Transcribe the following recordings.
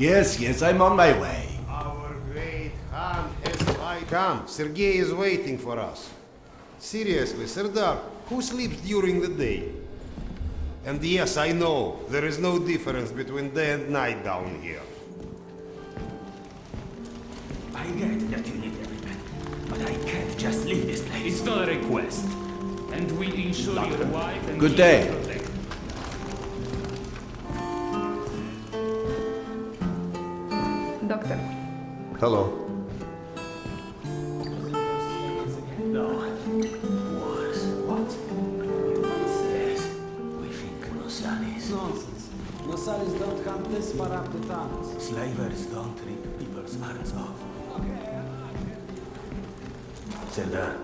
Yes, I'm on my way. Our great Khan has finally come. Sergei is waiting for us. Seriously, Serdar, who sleeps during the day? And yes, I know, there is no difference between day and night down here. I get that you need every man, but I can't just leave this place. It's not a request. And we ensure your wife and Good day. protected. Doctor. Hello. No. Worse. What? Yes. We think Nosalis. Nonsense. Nosalis don't come this far up the tunnels. Slavers don't rip people's hearts off. Serdar.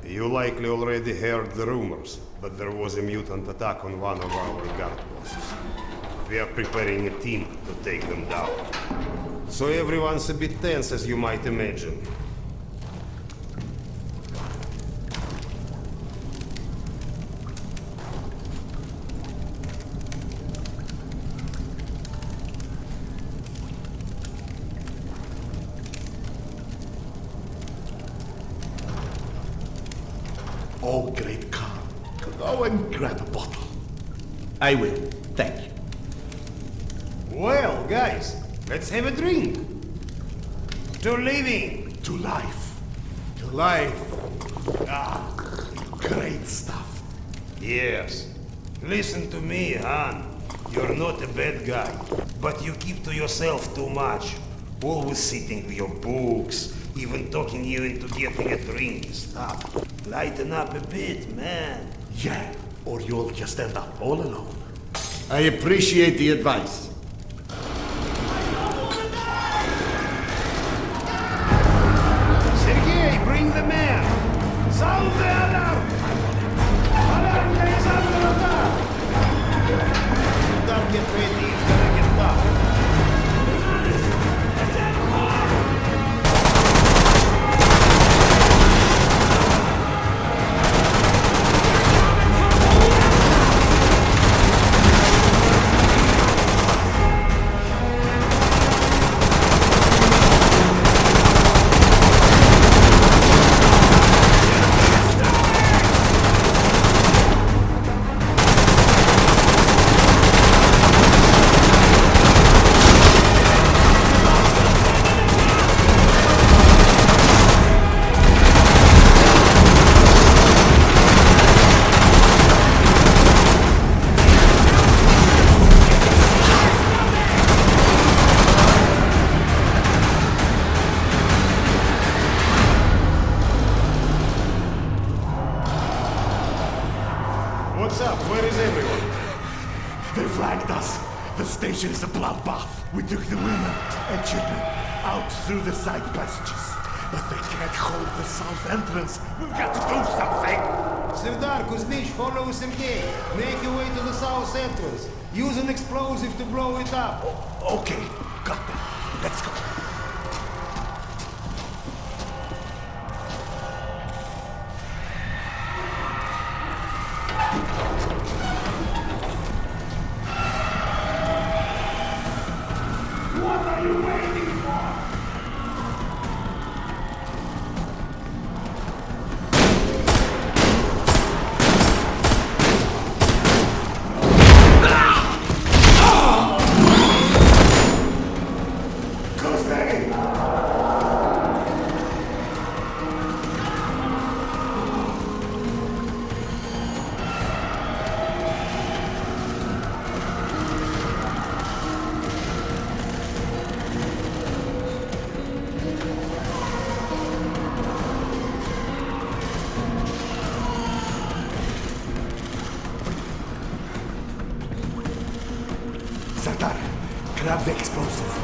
You likely already heard the rumors, but there was a mutant attack on one of our guard posts. We are preparing a team to take them down. So everyone's a bit tense, as you might imagine. Oh, great Khan. Go and grab a bottle. I will. Thank you. Well, guys, let's have a drink. To living. To life. To life. Ah, great stuff. Yes. Listen to me, Han. You're not a bad guy, but you keep to yourself too much. Always sitting with your books, even talking you into getting a drink. Stop. Lighten up a bit, man. Yeah, or you'll just end up all alone. I appreciate the advice. Sergei, bring the man! Sound the alarm! Alarm is under attack! Don't get ready, it's gonna get tough. What's up? Where is everyone? They flagged us. The station is a bloodbath. We took the women and children out through the side passages. But they can't hold the south entrance. We've got to do something. Serdar, Kuzmich, follow Sergei. Make your way to the south entrance. Use an explosive to blow it up. Okay, got that. Let's go. What are you waiting for? Serdar, grab the explosive.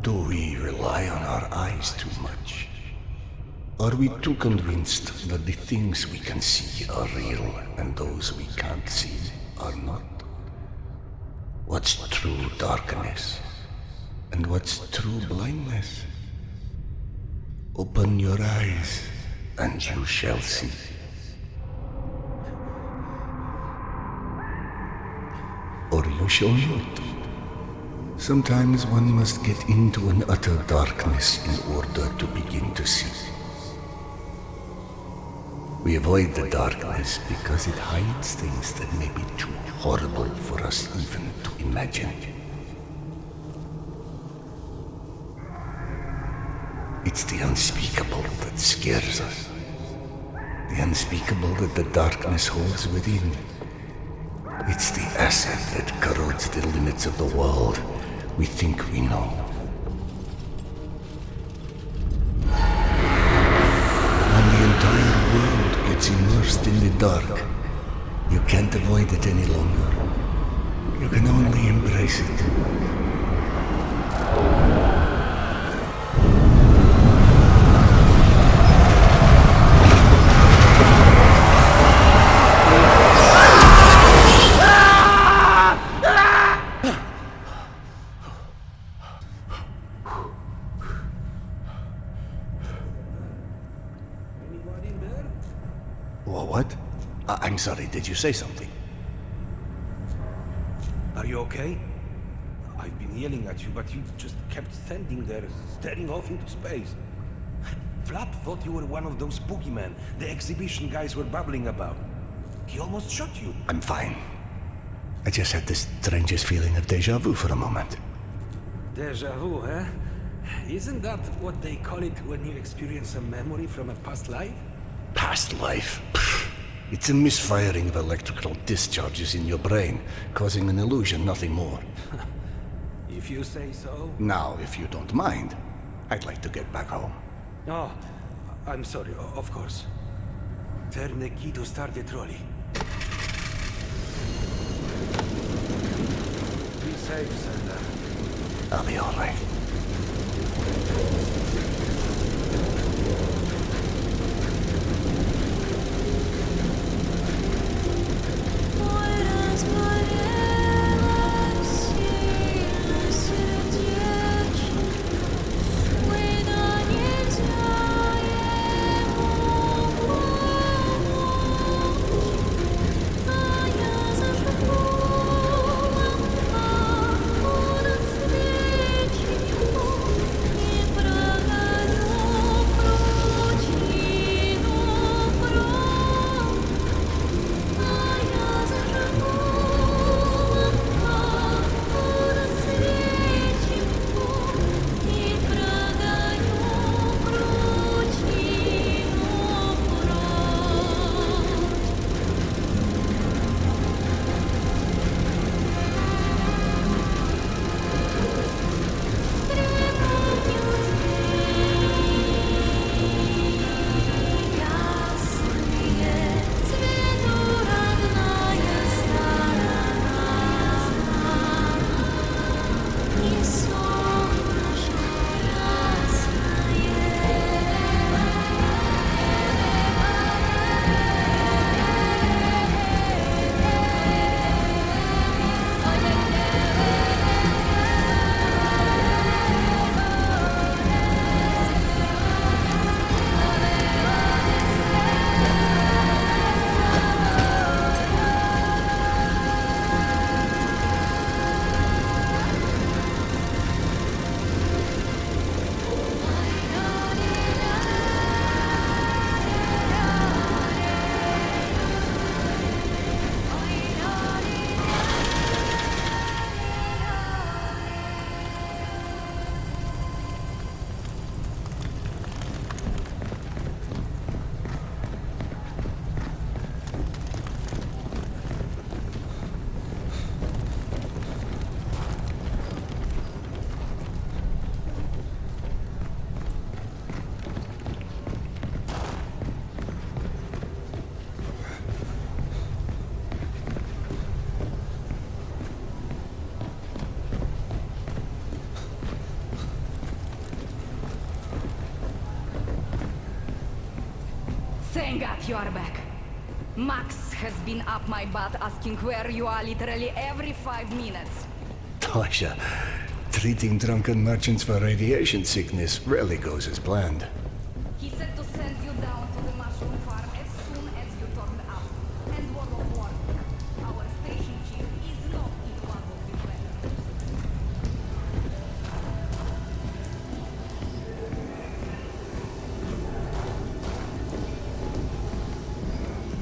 Do we rely on our eyes too much? Are we too convinced that the things we can see are real and those we can't see are not? What's true darkness? And what's true blindness? Open your eyes and you shall see. Or you shall not. Sometimes one must get into an utter darkness in order to begin to see. We avoid the darkness because it hides things that may be too horrible for us even to imagine. It's the unspeakable that scares us. The unspeakable that the darkness holds within. It's the acid that corrodes the limits of the world we think we know. When the entire world gets immersed in the dark, you can't avoid it any longer. You can only embrace it. What? I'm sorry, did you say something? Are you okay? I've been yelling at you, but you just kept standing there, staring off into space. Flap thought you were one of those boogeymen the exhibition guys were babbling about. He almost shot you. I'm fine. I just had the strangest feeling of deja vu for a moment. Deja vu, eh? Isn't that what they call it when you experience a memory from a past life? Past life? Pfft. It's a misfiring of electrical discharges in your brain, causing an illusion, nothing more. If you say so. Now, if you don't mind, I'd like to get back home. Oh, I'm sorry, of course. Turn the key to start the trolley. Be safe, Sandra. I'll be all right. Thank God you are back. Max has been up my butt asking where you are literally every 5 minutes. Tasha, treating drunken merchants for radiation sickness rarely goes as planned. He said to send you down to the mushroom farm as soon as you turned up. And word of warning, our station chief is not in love with weather.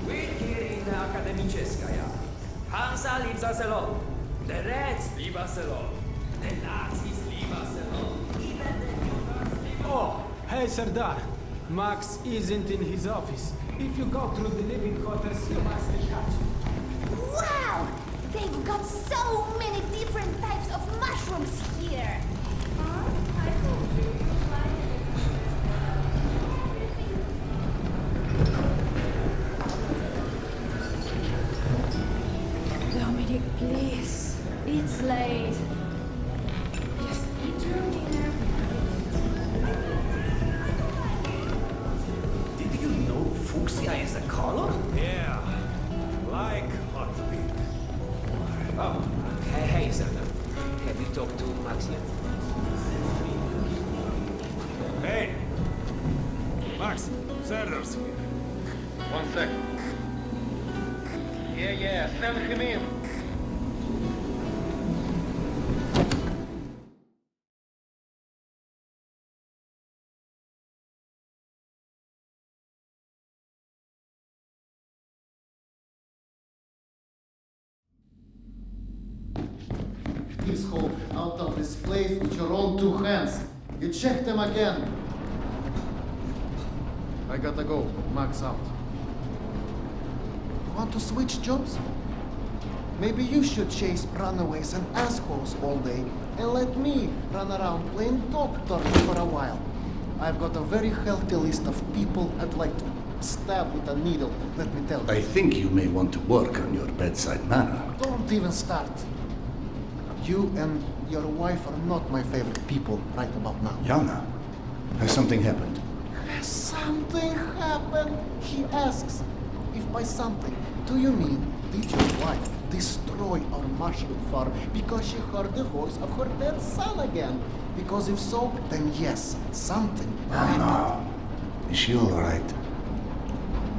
We're here in Akademiczeskaya. Hansa leaves us alone. The Reds leave us alone. The Nazis leave us alone. Even the Judars leave us alone. Oh, hey Sardar. Max isn't in his office. If you go through the living quarters, you must catch him. Wow! They've got so many different types of mushrooms here! I told you. Dominic, please. It's late. Just eat your dinner. Did you know fuchsia is a color? Yeah, like hot pink. Oh, hey, Sandra. Have you talked to Max yet? Hey! Max, Serdar's here. 1 second. Yeah, send him in. Please hold out of this place with your own 2 hands. You check them again. I gotta go. Max out. Want to switch jobs? Maybe you should chase runaways and assholes all day and let me run around playing doctor for a while. I've got a very healthy list of people I'd like to stab with a needle, let me tell you. I think you may want to work on your bedside manner. Don't even start. You and your wife are not my favorite people right about now. Yana, has something happened? Has something happened? He asks. If by something, do you mean did your wife destroy our mushroom farm because she heard the voice of her dead son again? Because if so, then yes, something happened. Is she all right?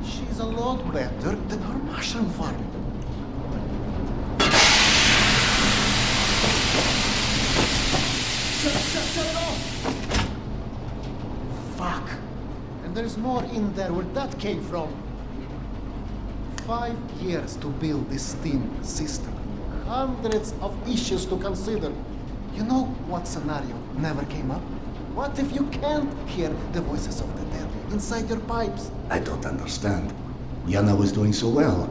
She's a lot better than her mushroom farm. Shut it off! Fuck. And there's more in there where that came from. 5 years to build this steam system. Hundreds of issues to consider. You know what scenario never came up? What if you can't hear the voices of the dead inside your pipes? I don't understand. Yana was doing so well.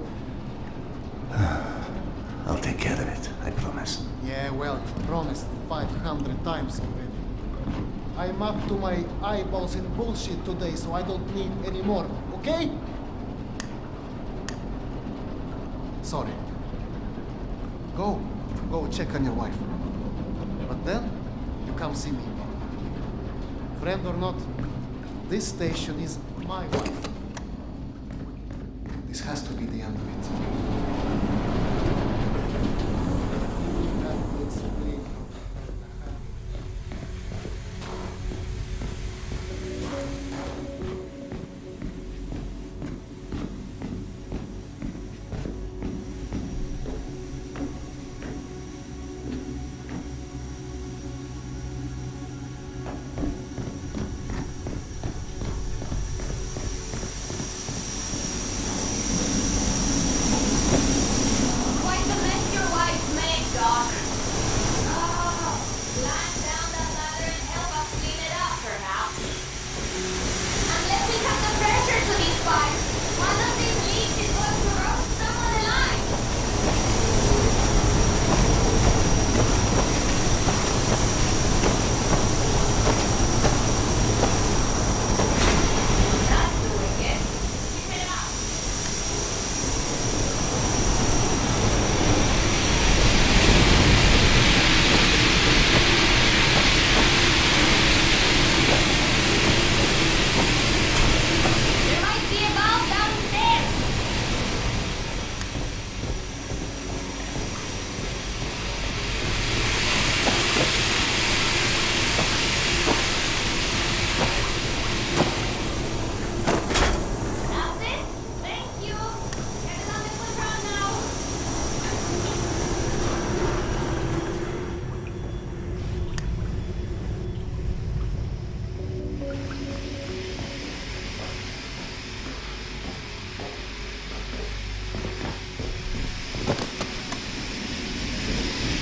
I'll take care of it, I promise. Yeah, well, you promised 500 times already. I'm up to my eyeballs in bullshit today, so I don't need any more, okay? Sorry. Go check on your wife. But then, you come see me. Friend or not, this station is my wife. This has to be the end of it.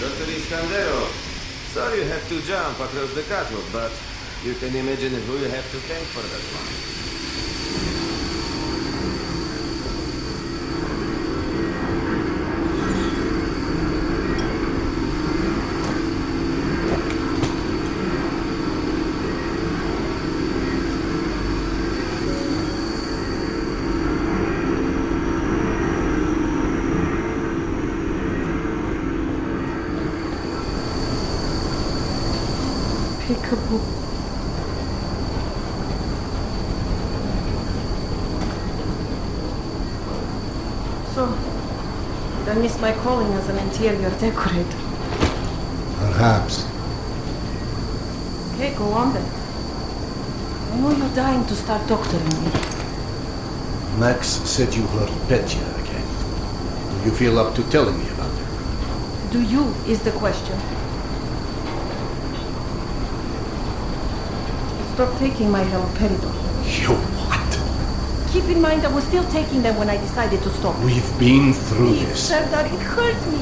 Dr. Iskanderov, sorry you have to jump across the catwalk, but you can imagine who you have to thank for that one. Peekaboo. So, did I miss my calling as an interior decorator? Perhaps. Okay, go on then. I know you're dying to start doctoring me. Max said you heard Petya again. Do you feel up to telling me about it? Do you is the question. Stop taking my haloperidol. You what? Keep in mind I was still taking them when I decided to stop. We've been through Please, this. Serdar, it hurt me.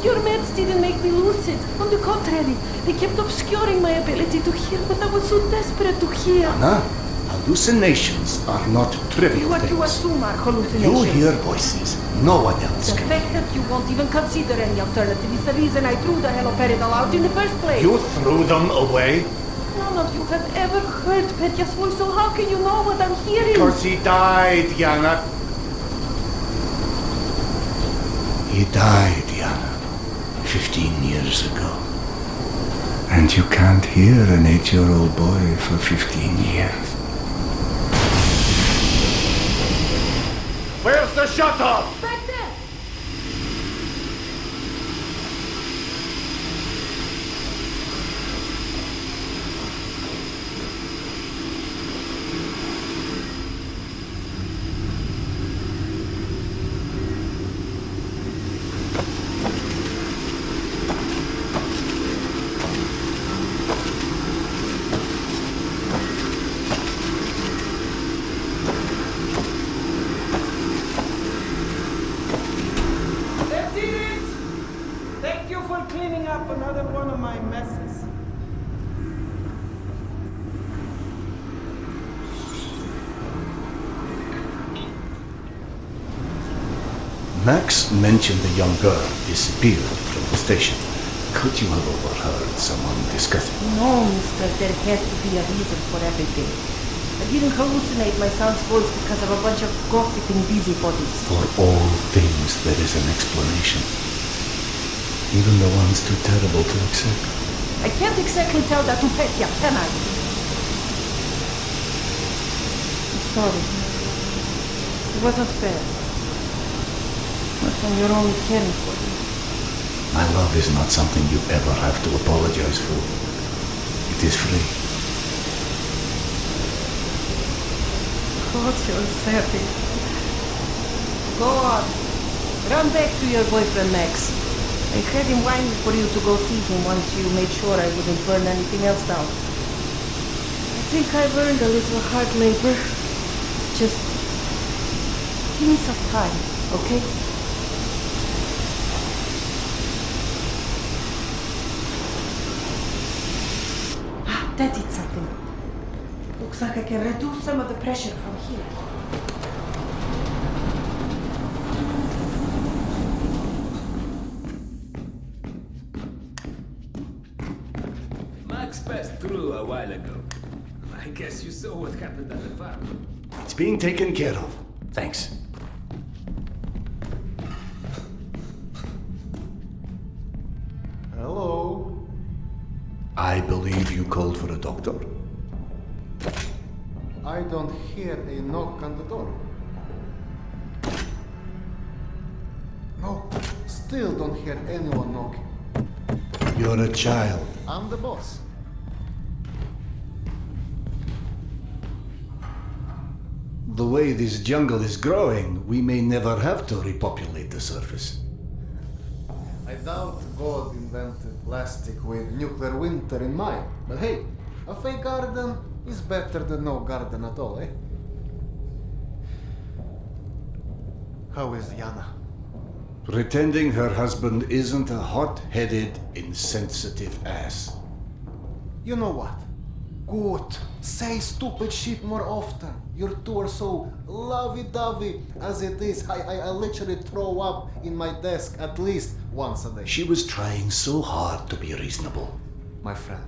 Your meds didn't make me lucid. On the contrary, they kept obscuring my ability to hear what I was so desperate to hear. Anna, hallucinations are not trivial What things. you assume are hallucinations. You hear voices. No one else The can. fact that you won't even consider any alternative is the reason I threw the haloperidol out in the first place. You threw them away? None of you have ever heard Petya's voice, so how can you know what I'm hearing? Because he died, Yana. He died, Yana. 15 years ago. And you can't hear an 8-year-old boy for 15 years. Where's the shuttle? Back there! That did it! Thank you for cleaning up another one of my messes. Max mentioned the young girl disappeared from the station. Could you have overheard someone discussing? No, mister, there has to be a reason for everything. I didn't hallucinate my son's voice because of a bunch of gossiping busybodies. For all things there is an explanation. Even the ones too terrible to accept. I can't exactly tell that to Petya, can I? I'm sorry. It wasn't fair. But when you're only caring for me. My love is not something you ever have to apologize for. It is free. God, you're savage. Go on. Run back to your boyfriend, Max. I had him whining for you to go see him once you made sure I wouldn't burn anything else down. I think I've earned a little hard labor. Just give me some time, okay? Ah, that did something. Looks like I can reduce some of the pressure from here. Max passed through a while ago. I guess you saw what happened at the farm. It's being taken care of. Thanks. Hello? I believe you called for a doctor. I don't hear a knock on the door. No, still don't hear anyone knocking. You're a child. I'm the boss. The way this jungle is growing, we may never have to repopulate the surface. I doubt God invented plastic with nuclear winter in mind. But hey, a fake garden is better than no garden at all, eh? How is Yana? Pretending her husband isn't a hot-headed, insensitive ass. You know what? Good. Say stupid shit more often. Your two are so lovey-dovey as it is. I literally throw up in my desk at least once a day. She was trying so hard to be reasonable. My friend,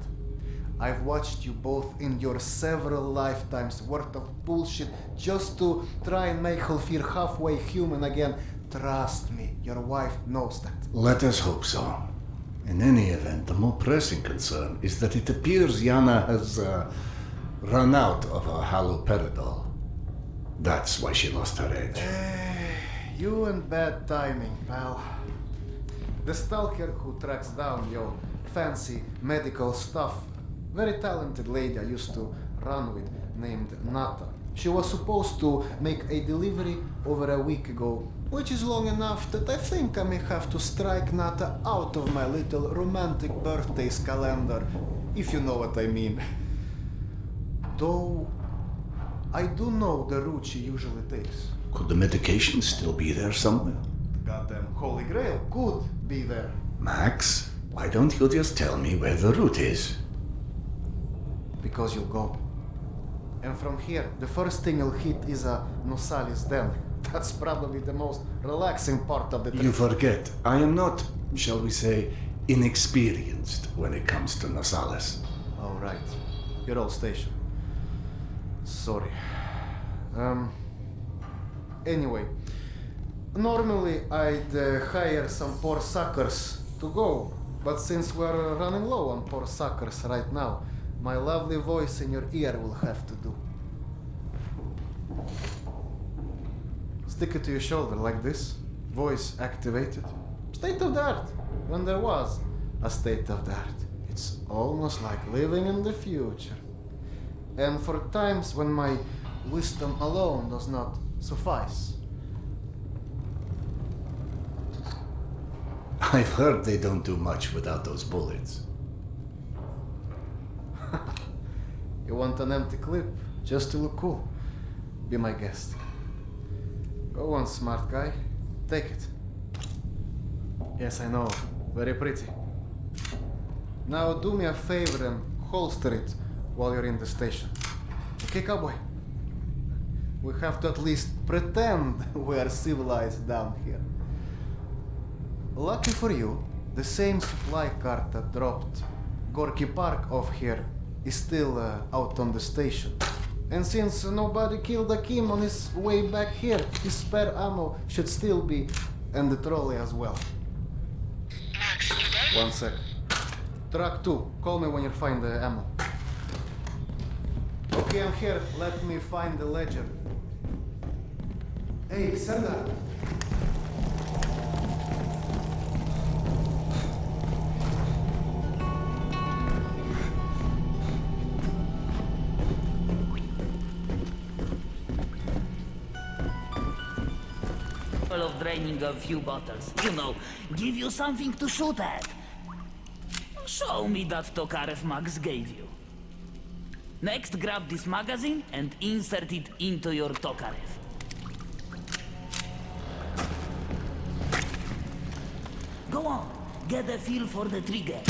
I've watched you both in your several lifetimes worth of bullshit just to try and make her feel halfway human again. Trust me, your wife knows that. Let us hope so. In any event, the more pressing concern is that it appears Yana has run out of her haloperidol. That's why she lost her edge. You and bad timing, pal. The stalker who tracks down your fancy medical stuff, very talented lady I used to run with named Nata. She was supposed to make a delivery over a week ago, which is long enough that I think I may have to strike Nata out of my little romantic birthdays calendar, if you know what I mean. Though, I do know the route she usually takes. Could the medication still be there somewhere? The goddamn Holy Grail could be there. Max, why don't you just tell me where the route is? Because you'll go. And from here, the first thing you'll hit is a Nosali's den. That's probably the most relaxing part of the trip. You forget, I am not, shall we say, inexperienced when it comes to Nosales. Oh, right. Your old station. Sorry. Anyway, normally I'd hire some poor suckers to go, but since we're running low on poor suckers right now, my lovely voice in your ear will have to do. Stick it to your shoulder like this, voice activated. State of the art, when there was a state of the art. It's almost like living in the future. And for times when my wisdom alone does not suffice. I've heard they don't do much without those bullets. You want an empty clip just to look cool? Be my guest. Go on, smart guy. Take it. Yes, I know. Very pretty. Now do me a favor and holster it while you're in the station. Okay, cowboy? We have to at least pretend we are civilized down here. Lucky for you, the same supply cart that dropped Gorky Park off here is still out on the station. And since nobody killed Akim on his way back here, his spare ammo should still be, and the trolley as well. Max, you there? 1 sec. Truck 2, call me when you find the ammo. Okay, I'm here. Let me find the ledger. Hey, Serdar. Of draining a few bottles. You know, give you something to shoot at. Show me that Tokarev Max gave you. Next, grab this magazine and insert it into your Tokarev. Go on, get a feel for the trigger.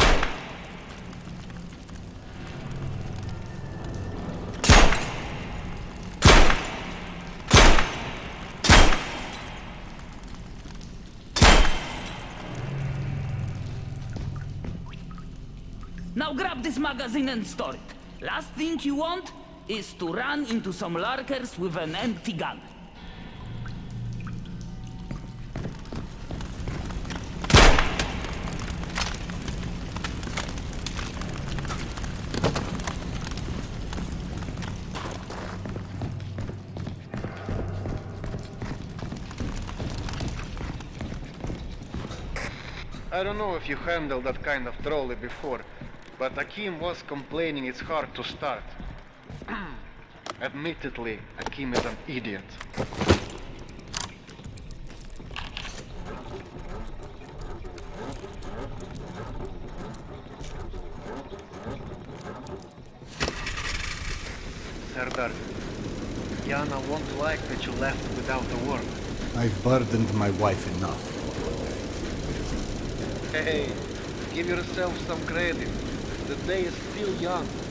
Now grab this magazine and store it. Last thing you want is to run into some lurkers with an empty gun. I don't know if you handled that kind of trolley before, but Akim was complaining it's hard to start. Admittedly, Akim is an idiot. Serdar, Yana won't like that you left without a word. I've burdened my wife enough. Hey, give yourself some credit. The day is still young.